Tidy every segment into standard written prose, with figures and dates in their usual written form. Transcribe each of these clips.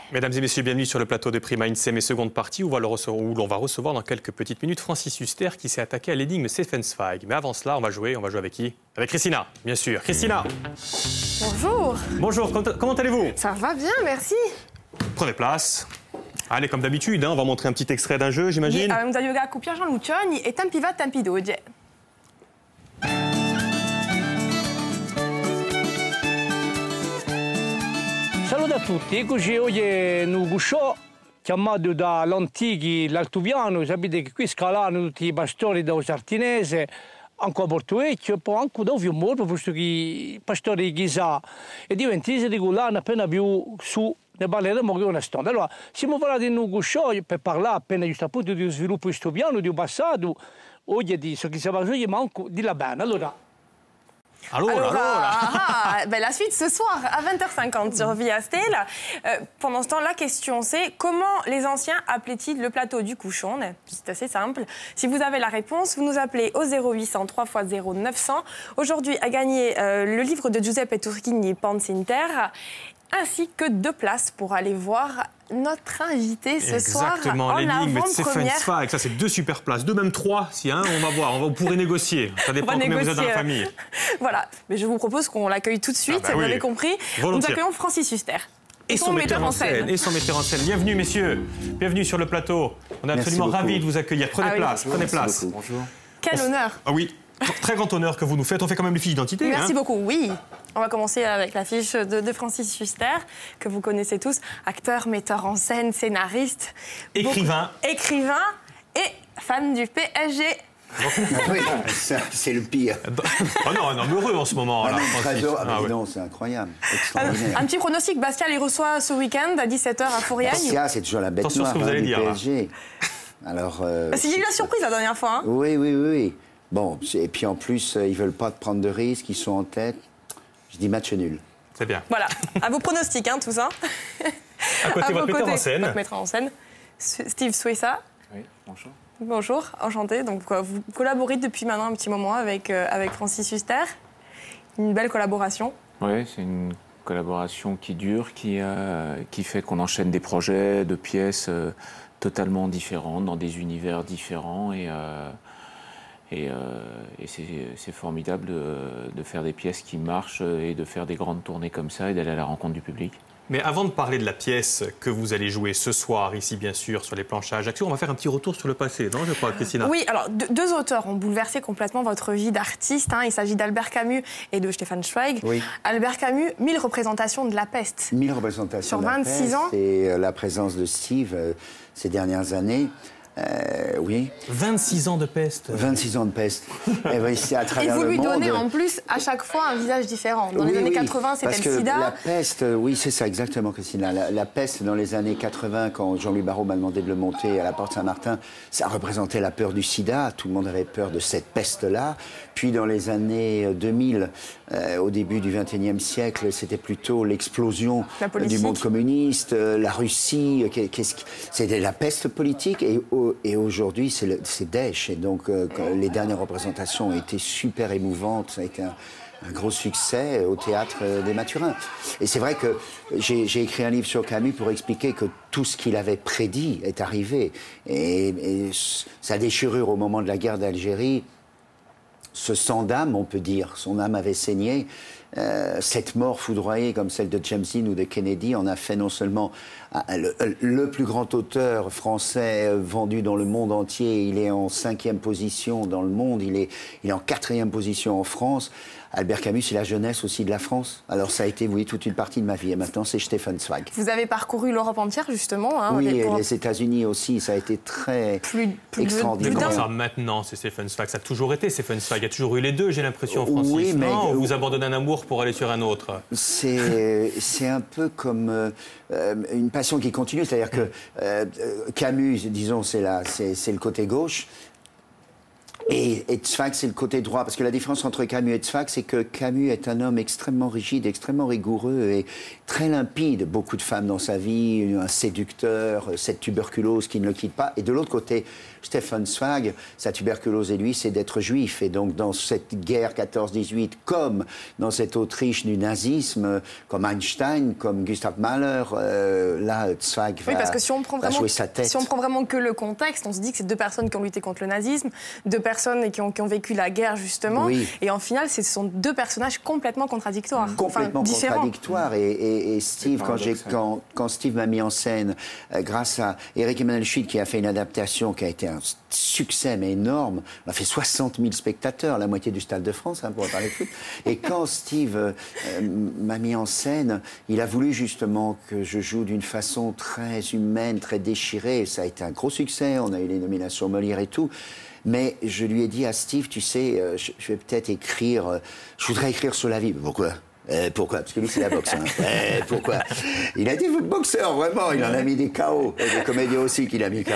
Mesdames et messieurs, bienvenue sur le plateau de Prima INSEE, seconde partie où l'on va recevoir dans quelques petites minutes Francis Huster qui s'est attaqué à l'énigme Stefan Zweig. Mais avant cela, on va jouer avec qui? Avec Christina, bien sûr. Christina. Bonjour. Bonjour, comment allez-vous? Ça va bien, merci. Prenez place. Allez, comme d'habitude, on va montrer un petit extrait d'un jeu, j'imagine. Avem da yoga cu Pierre-Jean Lucioni e tempi va, tempi doge. Saluto a tutti, eccoci oggi in Gusciò, chiamato dall'antichi l'Altuviano, sapete che qui scalano tutti i pastori da Sartinese, anche a Portovecchio e poi anche da Fiumorpo, visto che i pastori di Chissà e diventati regolari appena più su, ne parleremo che una storia. Allora, siamo parlati in Gusciò per parlare appena giusto appunto di sviluppo istuviano, di passato, oggi di so che si parla ma anche di la bene. Allora, la suite ce soir à 20h50 sur Via Stella. Pendant ce temps, la question c'est comment les anciens appelaient-ils le plateau du Couchon? C'est assez simple. Si vous avez la réponse, vous nous appelez au 0800 3 x 0 900. Aujourd'hui, à gagner le livre de Giuseppe Turchini, Panzinter, ainsi que 2 places pour aller voir notre invité ce soir en l'énigme de Stefan avant-première. Zweig. Ça, c'est 2 super places, 2 même 3, si, on va voir, on pourrait négocier. Ça dépend combien vous êtes dans la famille. Voilà, mais je vous propose qu'on l'accueille tout de suite, vous avez compris. Volontiers. Nous accueillons Francis Huster. Et son metteur en scène. Et son metteur en scène. Bienvenue, messieurs. Bienvenue sur le plateau. On est absolument ravis de vous accueillir. Prenez place, prenez place. Bonjour. Quel honneur. Ah oui, très grand honneur que vous nous faites. On fait quand même les fiches d'identité. Merci beaucoup, oui. On va commencer avec la fiche de Francis Huster, que vous connaissez tous. Acteur, metteur en scène, scénariste. Écrivain. Écrivain et fan du PSG. Oui, c'est le pire. Oh non, un homme heureux en ce moment. Ah là, non, non, c'est incroyable, extraordinaire. Un petit pronostic, Bastia les reçoit ce week-end à 17h à Fouriagne. Bastia, c'est toujours la bête noire du PSG. Alors, c'est eu la surprise la dernière fois. Hein. Oui. Bon, et puis en plus, ils veulent pas prendre de risques, ils sont en tête. Je dis match nul. C'est bien. Voilà, à vos pronostics, tout ça. À côté, votre metteur en scène. Votre metteur en scène, Steve Suessa. Oui, bonjour. Bonjour, enchanté. Donc, vous collaborez depuis maintenant un petit moment avec Francis Huster. Une belle collaboration. Oui, c'est une collaboration qui dure, qui fait qu'on enchaîne des projets de pièces totalement différentes, dans des univers différents. Et c'est formidable de faire des pièces qui marchent et de faire des grandes tournées comme ça et d'aller à la rencontre du public. Mais avant de parler de la pièce que vous allez jouer ce soir, ici bien sûr, sur les planches à Ajaccio, on va faire un petit retour sur le passé, non, je crois, Christina? Oui, alors 2 auteurs ont bouleversé complètement votre vie d'artiste. Il s'agit d'Albert Camus et de Stefan Zweig. Oui. Albert Camus, 1000 représentations de la peste. 1000 représentations sur 26 ans. Et la présence de Steve ces dernières années. Oui. 26 ans de peste. 26 ans de peste. Et oui, c'est à travers et vous le lui monde. donnez en plus à chaque fois un visage différent. Dans les années 80, c'était le sida. La peste, oui, c'est ça exactement, Christina. La peste, dans les années 80, quand Jean-Louis Barrault m'a demandé de le monter à la Porte Saint-Martin, ça représentait la peur du sida. Tout le monde avait peur de cette peste-là. Puis dans les années 2000, au début du XXIe siècle, c'était plutôt l'explosion du monde communiste, la Russie. C'était la peste politique. Et aujourd'hui, c'est Daesh. Et donc, les dernières représentations ont été super émouvantes. Ça a été un gros succès au théâtre des Mathurins. Et c'est vrai que j'ai écrit un livre sur Camus pour expliquer que tout ce qu'il avait prédit est arrivé. Et sa déchirure au moment de la guerre d'Algérie, ce sang d'âme, on peut dire, son âme avait saigné. Cette mort foudroyée comme celle de James Dean ou de Kennedy en a fait non seulement le plus grand auteur français vendu dans le monde entier. Il est en 5e position dans le monde, il est en 4e position en France. Albert Camus, c'est la jeunesse aussi de la France. Alors ça a été, oui, toute une partie de ma vie. Et maintenant, c'est Stefan Zweig. Vous avez parcouru l'Europe entière, justement. Hein, oui, et les États-Unis aussi. Ça a été très extraordinaire. Mais comment ça, maintenant, c'est Stefan Zweig? Ça a toujours été Stefan Zweig. Il y a toujours eu les deux, j'ai l'impression, Francis. Oui, mais vous abandonnez un amour pour aller sur un autre. C'est un peu comme une passion qui continue. C'est-à-dire que Camus, disons, c'est le côté gauche. Et Zweig, c'est le côté droit, parce que la différence entre Camus et Zweig, c'est que Camus est un homme extrêmement rigide, extrêmement rigoureux et très limpide. Beaucoup de femmes dans sa vie, un séducteur, cette tuberculose qui ne le quitte pas. Et de l'autre côté, Stefan Zweig, sa tuberculose et lui, c'est d'être juif. Et donc, dans cette guerre 14-18, comme dans cette Autriche du nazisme, comme Einstein, comme Gustav Mahler, là, Zweig Oui, parce que si on prend va jouer sa tête. Si on prend vraiment que le contexte, on se dit que c'est deux personnes qui ont lutté contre le nazisme, deux personnes qui ont vécu la guerre, justement. Oui. Et en final, ce sont deux personnages complètement contradictoires. Complètement contradictoires. Et Steve, quand Steve m'a mis en scène, grâce à Eric Emmanuel Schmidt, qui a fait une adaptation qui a été un succès, mais énorme, on a fait 60 000 spectateurs, la moitié du Stade de France, hein, pour parler de foot. Et quand Steve m'a mis en scène, il a voulu justement que je joue d'une façon très humaine, très déchirée. Ça a été un gros succès, on a eu les nominations Molière et tout. Mais je lui ai dit à Steve, tu sais, je vais peut-être écrire, je voudrais écrire sur la vie. Pourquoi ? Pourquoi ? Parce que lui, c'est la boxe. Hein. Pourquoi ? Il a été boxeur, vraiment. Il en a mis des KO. Et des comédiens aussi qu'il a mis KO.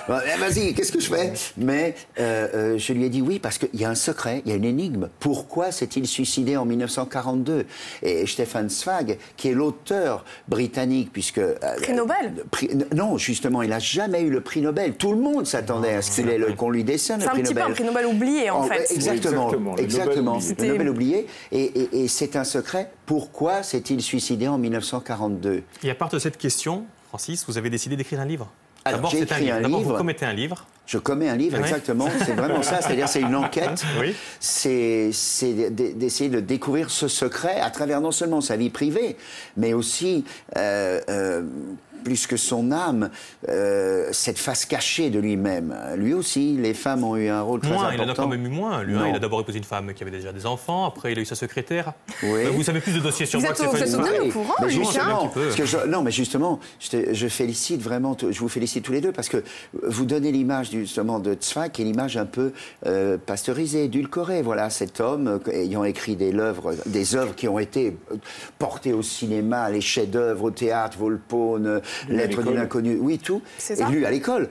Bon, vas-y, qu'est-ce que je fais ? Mais je lui ai dit oui, parce qu'il y a un secret, il y a une énigme. Pourquoi s'est-il suicidé en 1942 ? Et Stefan Zweig, qui est l'auteur britannique, puisque... Prix Nobel ? Non, justement, il n'a jamais eu le prix Nobel. Tout le monde s'attendait à ce qu'on lui décerne le prix Nobel. C'est un petit peu un prix Nobel oublié, en fait. Exactement. Le Nobel oublié. Et c'est un secret. Pourquoi s'est-il suicidé en 1942 ? Et à part de cette question, Francis, vous avez décidé d'écrire un livre. Alors, j'ai écrit un livre. D'abord, vous commettez un livre. Je commets un livre, exactement. C'est vraiment ça. C'est-à-dire, c'est une enquête. Oui. C'est d'essayer de découvrir ce secret à travers non seulement sa vie privée, mais aussi... plus que son âme, cette face cachée de lui-même. Lui aussi, les femmes ont eu un rôle très important. Il en a quand même eu moins. Lui, il a d'abord épousé une femme qui avait déjà des enfants, après il a eu sa secrétaire. Oui. Vous savez plus de dossiers sur moi que Vous êtes bien au courant, mais justement, non, mais justement, je félicite vraiment, je vous félicite tous les deux, parce que vous donnez l'image justement de Zweig, qui est l'image un peu pasteurisée, édulcorée. Voilà, cet homme ayant écrit des œuvres qui ont été portées au cinéma, les chefs-d'œuvre, au théâtre, Volpone, Lettres d'une inconnue, oui, tout. Et lu à l'école.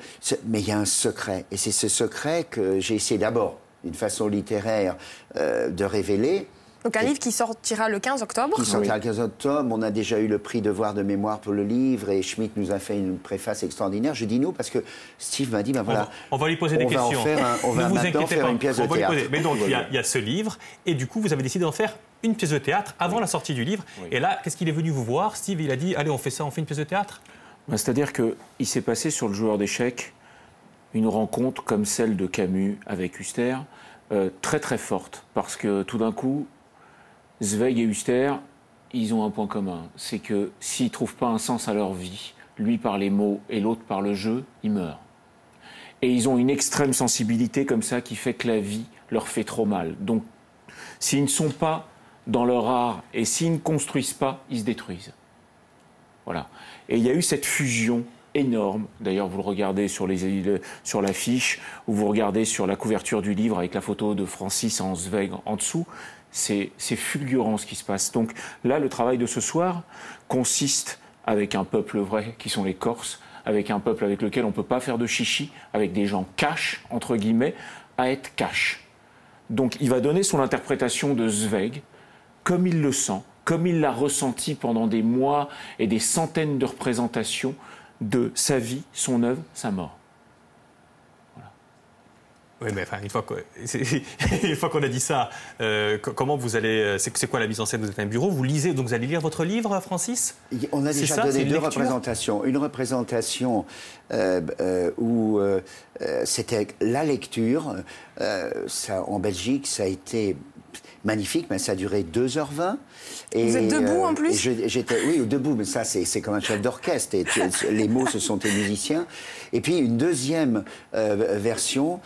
Mais il y a un secret. Et c'est ce secret que j'ai essayé d'abord, d'une façon littéraire, de révéler. Donc un livre qui sortira le 15 octobre. Qui sortira le 15 octobre. On a déjà eu le prix Devoir de mémoire pour le livre et Schmitt nous a fait une préface extraordinaire. Je dis nous parce que Steve m'a dit, ben voilà. On va lui poser des questions. On va maintenant faire une pièce de théâtre. Mais donc il y a ce livre et du coup vous avez décidé d'en faire une pièce de théâtre avant la sortie du livre. Oui. Et là, qu'est-ce qu'il est venu vous voir, Steve ? Il a dit, allez, on fait ça, on fait une pièce de théâtre ? C'est-à-dire qu'il s'est passé sur le joueur d'échecs une rencontre comme celle de Camus avec Huster, très très forte. Parce que tout d'un coup, Zweig et Huster, ils ont un point commun. C'est que s'ils ne trouvent pas un sens à leur vie, lui par les mots et l'autre par le jeu, ils meurent. Et ils ont une extrême sensibilité comme ça qui fait que la vie leur fait trop mal. Donc, s'ils ne sont pas dans leur art et s'ils ne construisent pas, ils se détruisent. Voilà. Et il y a eu cette fusion énorme. D'ailleurs, vous le regardez sur l'affiche, ou vous regardez sur la couverture du livre avec la photo de Francis en Zweig en dessous. C'est fulgurant ce qui se passe. Donc là, le travail de ce soir consiste, avec un peuple vrai, qui sont les Corses, avec un peuple avec lequel on ne peut pas faire de chichi, avec des gens cash, entre guillemets, à être cash. Donc il va donner son interprétation de Zweig, comme il le sent, comme il l'a ressenti pendant des mois et des centaines de représentations de sa vie, son œuvre, sa mort. Voilà. Oui, mais enfin, une fois qu'on a dit ça, comment vous allez... C'est quoi la mise en scène ? Vous êtes à un bureau, vous lisez, donc vous allez lire votre livre, Francis ? On a déjà donné deux représentations. Une représentation où c'était la lecture. Ça, en Belgique, ça a été... magnifique, mais ça a duré 2h20. Et, vous êtes debout en plus ? Oui, debout, mais ça c'est comme un chef d'orchestre. Et les mots, ce sont tes musiciens. Et puis une deuxième version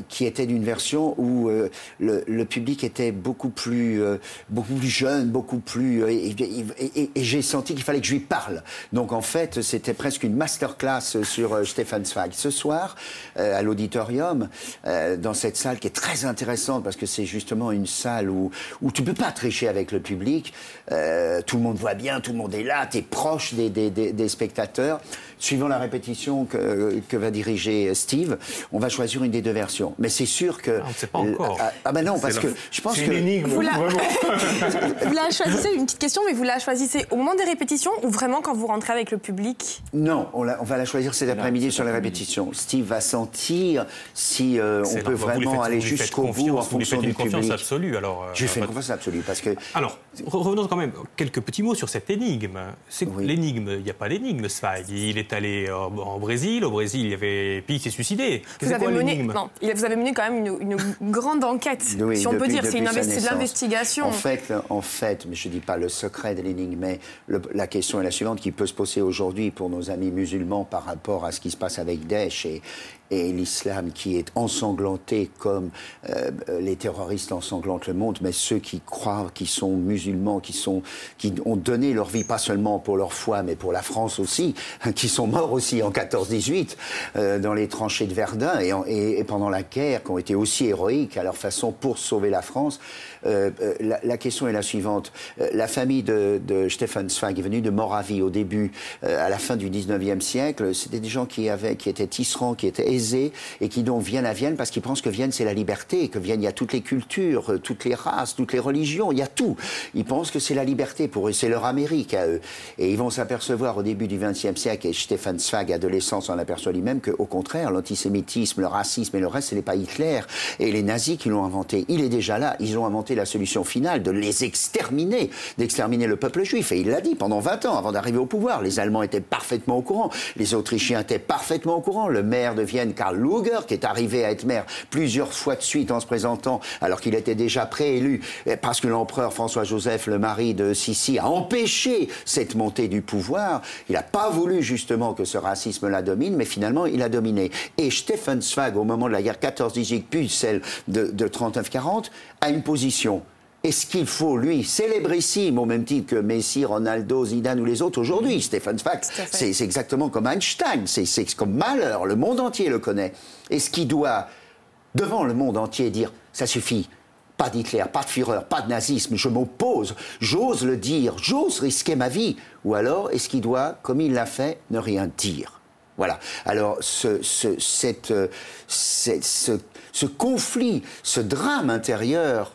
qui était d'une version où le public était beaucoup plus jeune, beaucoup plus... et j'ai senti qu'il fallait que je lui parle. Donc en fait, c'était presque une masterclass sur Stefan Zweig. Ce soir, à l'auditorium, dans cette salle qui est très intéressante parce que c'est juste justement une salle où tu peux pas tricher avec le public. Tout le monde voit bien, tout le monde est là, tu es proche des spectateurs. Suivant la répétition que va diriger Steve, on va choisir une des deux versions. Mais c'est sûr que... on ne sait pas encore. Ben non, parce que je pense que... C'est une énigme, Vous vraiment. la choisissez, une petite question, mais vous la choisissez au moment des répétitions ou vraiment quand vous rentrez avec le public? Non, on va la choisir cet après-midi sur les répétitions. Steve va sentir si on peut vraiment aller jusqu'au bout en fonction du public. Vous lui faites une confiance absolue, alors... Je lui fais une confiance absolue, parce que... Alors, revenons quand même quelques petits mots sur cette énigme. L'énigme, il n'y a pas d'énigme, Zweig. Il est allé en Brésil. Au Brésil, il y avait... Puis il s'est suicidé. Vous avez mené quand même une grande enquête, Oui, si on peut dire. C'est depuis sa de naissance. l'investigation. En fait, mais je ne dis pas le secret de l'énigme, mais la question est la suivante qui peut se poser aujourd'hui pour nos amis musulmans par rapport à ce qui se passe avec Daesh et l'islam qui est ensanglanté comme les terroristes ensanglantent le monde, mais ceux qui croient, qui sont musulmans, qui ont donné leur vie pas seulement pour leur foi, mais pour la France aussi, qui sont morts aussi en 14-18 dans les tranchées de Verdun et pendant la guerre, qui ont été aussi héroïques à leur façon pour sauver la France. La question est la suivante. La famille de Stefan Zweig est venue de Moravie au début, à la fin du 19e siècle. C'était des gens qui étaient tisserands, qui étaient aisés et qui donc viennent à Vienne parce qu'ils pensent que Vienne c'est la liberté, que Vienne il y a toutes les cultures, toutes les races, toutes les religions, il y a tout. Ils pensent que c'est la liberté pour eux, c'est leur Amérique à eux. Et ils vont s'apercevoir au début du XXe siècle, et Stefan Zweig, adolescent, s'en aperçoit lui-même qu'au contraire, l'antisémitisme, le racisme et le reste, ce n'est pas Hitler et les nazis qui l'ont inventé. Il est déjà là. Ils ont inventé la solution finale de les exterminer, d'exterminer le peuple juif. Et il l'a dit pendant 20 ans avant d'arriver au pouvoir. Les Allemands étaient parfaitement au courant. Les Autrichiens étaient parfaitement au courant. Le maire de Vienne, Karl Lueger, qui est arrivé à être maire plusieurs fois de suite en se présentant, alors qu'il était déjà préélu, parce que l'empereur François-Joseph, le mari de Sissi, a empêché cette montée du pouvoir. Il n'a pas voulu justement que ce racisme la domine, mais finalement il a dominé. Et Stefan Zweig, au moment de la guerre 14-18, puis celle de 39-40, a une position. Est-ce qu'il faut, lui, célébrissime, au même titre que Messi, Ronaldo, Zidane ou les autres aujourd'hui, Stefan Zweig, c'est exactement comme Einstein, c'est comme Mahler, le monde entier le connaît. Est-ce qu'il doit, devant le monde entier, dire « ça suffit », pas d'Hitler, pas de Führer, pas de nazisme, je m'oppose, j'ose le dire, j'ose risquer ma vie. Ou alors, est-ce qu'il doit, comme il l'a fait, ne rien dire? Voilà. Alors, ce conflit, ce drame intérieur,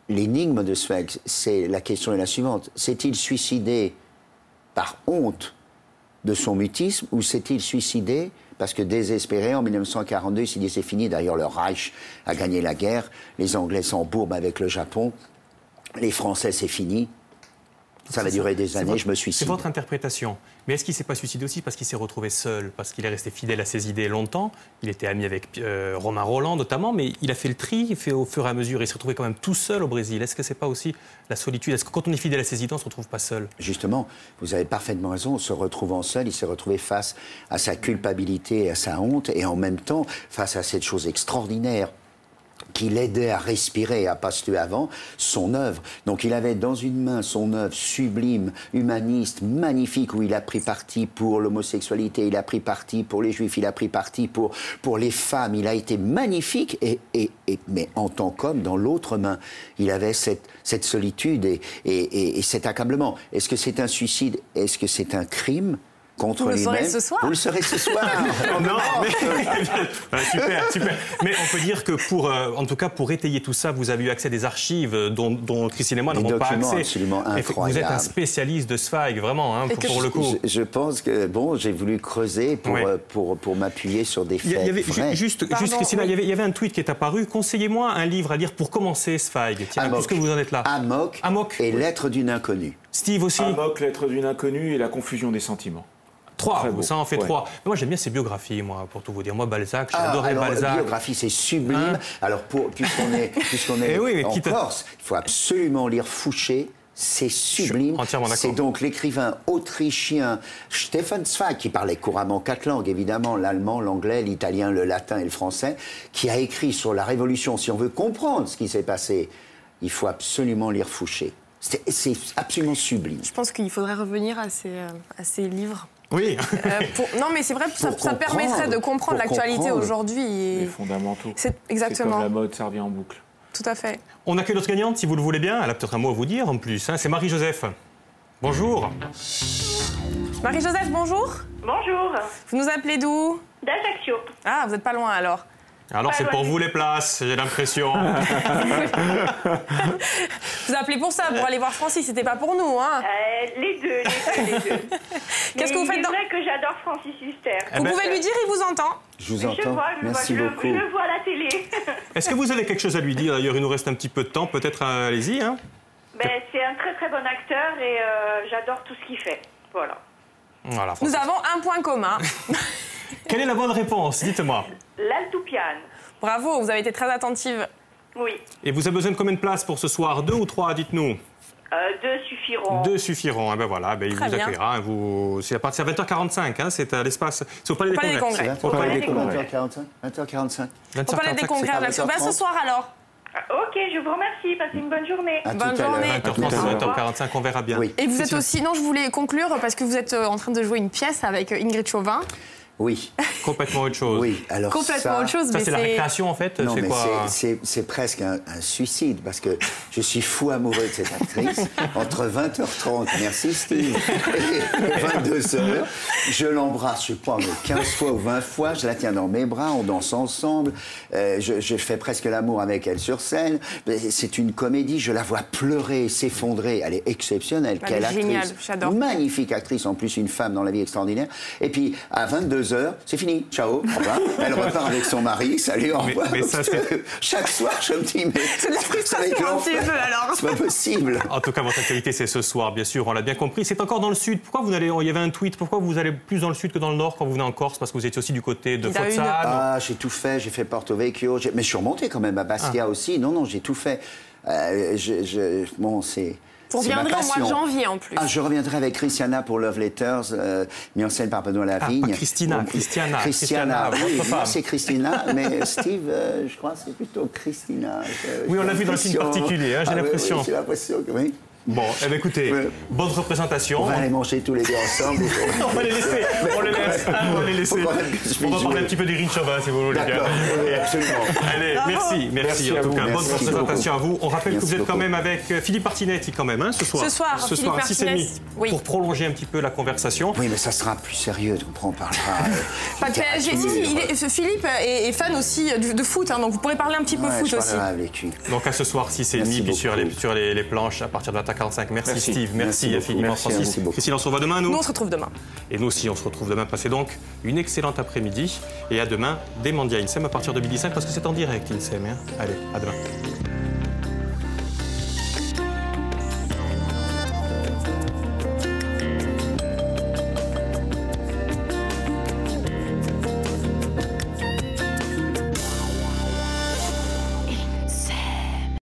l'énigme de Zweig, la question est la suivante. S'est-il suicidé par honte de son mutisme ou s'est-il suicidé parce que désespéré, en 1942, il s'est dit c'est fini. D'ailleurs, le Reich a gagné la guerre. Les Anglais s'embourbent avec le Japon. Les Français, c'est fini. Ça va durer des années, je me suicide. C'est votre interprétation. Mais est-ce qu'il ne s'est pas suicidé aussi parce qu'il s'est retrouvé seul, parce qu'il est resté fidèle à ses idées longtemps? Il était ami avec Romain Rolland notamment, mais il a fait le tri, il fait au fur et à mesure. Il s'est retrouvé quand même tout seul au Brésil. Est-ce que ce n'est pas aussi la solitude? Est-ce que quand on est fidèle à ses idées, on ne se retrouve pas seul? Justement, vous avez parfaitement raison. En se retrouvant seul, il s'est retrouvé face à sa culpabilité et à sa honte, et en même temps, face à cette chose extraordinaire qui l'aidait à respirer et à pas se tuer avant, son œuvre. Donc il avait dans une main son œuvre sublime, humaniste, magnifique, où il a pris parti pour l'homosexualité, il a pris parti pour les juifs, il a pris parti pour les femmes, il a été magnifique, mais en tant qu'homme, dans l'autre main, il avait cette solitude et cet accablement. Est-ce que c'est un suicide? Est-ce que c'est un crime contre lui-même? Vous le saurez ce soir. Vous le saurez ce soir. Non, mais... super. Mais on peut dire que en tout cas, pour étayer tout ça, vous avez eu accès à des archives dont Christine et moi n'avons pas accès. Absolument incroyables. Vous êtes un spécialiste de Zweig, vraiment, hein, pour le coup. Je pense que, j'ai voulu creuser pour m'appuyer sur des faits vrais. Juste Christine, il y avait un tweet qui est apparu. Conseillez-moi un livre à lire pour commencer Zweig. Tiens, puisque vous en êtes là. Amok et Lettres d'une inconnue. Steve aussi. Amok, Lettres d'une inconnue et La confusion des sentiments. 3, ça en fait 3. Mais moi, j'aime bien ses biographies, moi, pour tout vous dire. Moi, Balzac, j'adorais Balzac. La biographie, c'est sublime. Alors, puisqu'on est en Corse, il faut absolument lire Fouché. C'est sublime. C'est donc l'écrivain autrichien Stefan Zweig, qui parlait couramment 4 langues, évidemment, l'allemand, l'anglais, l'italien, le latin et le français, qui a écrit sur la Révolution. Si on veut comprendre ce qui s'est passé, il faut absolument lire Fouché. C'est absolument sublime. Je pense qu'il faudrait revenir à ces livres. Oui. Non, mais c'est vrai que ça permettrait de comprendre l'actualité aujourd'hui. Les fondamentaux. Exactement. C'est comme la mode, ça revient en boucle. Tout à fait. On accueille notre gagnante, si vous le voulez bien. Elle a peut-être un mot à vous dire en plus. Hein. C'est Marie-Joseph. Bonjour. Marie-Joseph, bonjour. Bonjour, Vous nous appelez d'où? d'Ajaccio. Ah, vous n'êtes pas loin alors. Alors Pas c'est loin pour du vous les places, j'ai l'impression. Vous appelez pour ça, pour aller voir Francis, c'était pas pour nous, hein. Les deux. Qu'est-ce que vous faites dans... C'est vrai que j'adore Francis Huster. Vous pouvez lui dire, il vous entend. Je vous Je entends. vois, Merci je beaucoup. le vois à la télé. Est-ce que vous avez quelque chose à lui dire? D'ailleurs, il nous reste un petit peu de temps, peut-être allez-y. Hein. C'est un très très bon acteur et j'adore tout ce qu'il fait. Voilà. Voilà, Nous Francis. avons un point commun. Quelle est la bonne réponse? Dites-moi. L'altoupiane. Bravo, vous avez été très attentive. Oui. Et vous avez besoin de combien de places pour ce soir? 2 ou 3? Dites-nous. 2 suffiront. 2 suffiront. Eh ben voilà, ben il Très vous bien. accueillera. C'est à partir de 20h45. Hein, c'est à l'espace. C'est au Palais des Palais des Congrès. Congrès. C'est là, Au Palais des Congrès. 20h45. 20h45. Au Palais des Congrès, c'est pas Ajaccio. Ben, ce 20h30. soir alors. Ok, je vous remercie. Passez une bonne journée. À Bonne tout à l'heure. journée. À tout à 20h30, l'heure. 20h45, on verra bien. Oui. Et vous êtes sûr. aussi... Non, je voulais conclure parce que vous êtes en train de jouer une pièce avec Ingrid Chauvin. Oui, Complètement autre chose. oui. Alors Complètement autre chose, Ça, mais c'est la récréation, en fait. Non, C'est mais quoi? c'est presque un suicide parce que je suis fou amoureux de cette actrice. Entre 20h30, merci Steve, et 22h, je l'embrasse, je sais pas, mais 15 fois ou 20 fois, je la tiens dans mes bras, on danse ensemble, je fais presque l'amour avec elle sur scène. C'est une comédie, je la vois pleurer, s'effondrer, elle est exceptionnelle. Elle est Quelle géniale, actrice, j'adore. magnifique actrice, en plus une femme dans la vie extraordinaire. Et puis à 22h, c'est fini, ciao, au revoir. Elle repart avec son mari, salut, au revoir. mais ça, c'est- Chaque soir, je me dis, mais C'est de la ça va être frustration un petit l'enfer. peu, alors. C'est pas possible. En tout cas, votre actualité, c'est ce soir, bien sûr, on l'a bien compris. C'est encore dans le sud. Pourquoi vous n'allez... Il y avait un tweet. Pourquoi vous allez plus dans le sud que dans le nord quand vous venez en Corse? Parce que vous étiez aussi du côté de Il a une- Fozzano. Ah, j'ai tout fait, j'ai fait Porto Vecchio, mais je suis remonté quand même à Bastia aussi. Non, non, j'ai tout fait. Bon, c'est. Vous c'est ma reviendrez au mois de passion. janvier en plus. Ah, je reviendrai avec Christiana pour Love Letters, mis en scène par Benoît Lavigne. pas Christina, Bon, Christiana. Christiana, Christiana, oui, votre moi femme. c'est Christina, mais Steve, je crois que c'est plutôt Christina. Oui, on l'a vu dans le film particulier, hein, j'ai oui, l'impression. Oui, j'ai l'impression que oui. Bon, eh bien, écoutez, Ouais. bonne représentation. On va aller manger tous les deux ensemble. On va les laisser, on les laisse, on va les laisser. Faut quand même que je On va puisse parler un jouer. petit peu d'Irine Chauvin, si vous voulez bien. D'accord, oui, absolument. Allez, merci Merci en à tout vous, cas. Bonne merci représentation à vous. On rappelle que Merci vous êtes quand beaucoup. même avec Philippe Martinetti quand même, hein, ce soir. Ce soir, Philippe à 6h30, Martinez, oui. pour prolonger un petit peu la conversation. Oui, mais ça sera plus sérieux, donc on parlera. Pas de PSG. Si, Philippe est fan aussi de foot, hein, donc vous pourrez parler un petit peu foot je aussi. parlerai avec lui. Donc à ce soir, 6h30, Merci puis sur beaucoup. les planches à partir de 20h45. Merci Merci. Steve, merci Merci Philippe, beaucoup. Francis. Merci beaucoup. Christine, on se revoit demain, nous. Nous, on se retrouve demain. Et nous aussi, on se retrouve demain. Passez donc une excellente après-midi. Et à demain, dès Mondia INSEM à partir de 12h05, parce que c'est en direct, INSEM. Hein. Allez, à demain.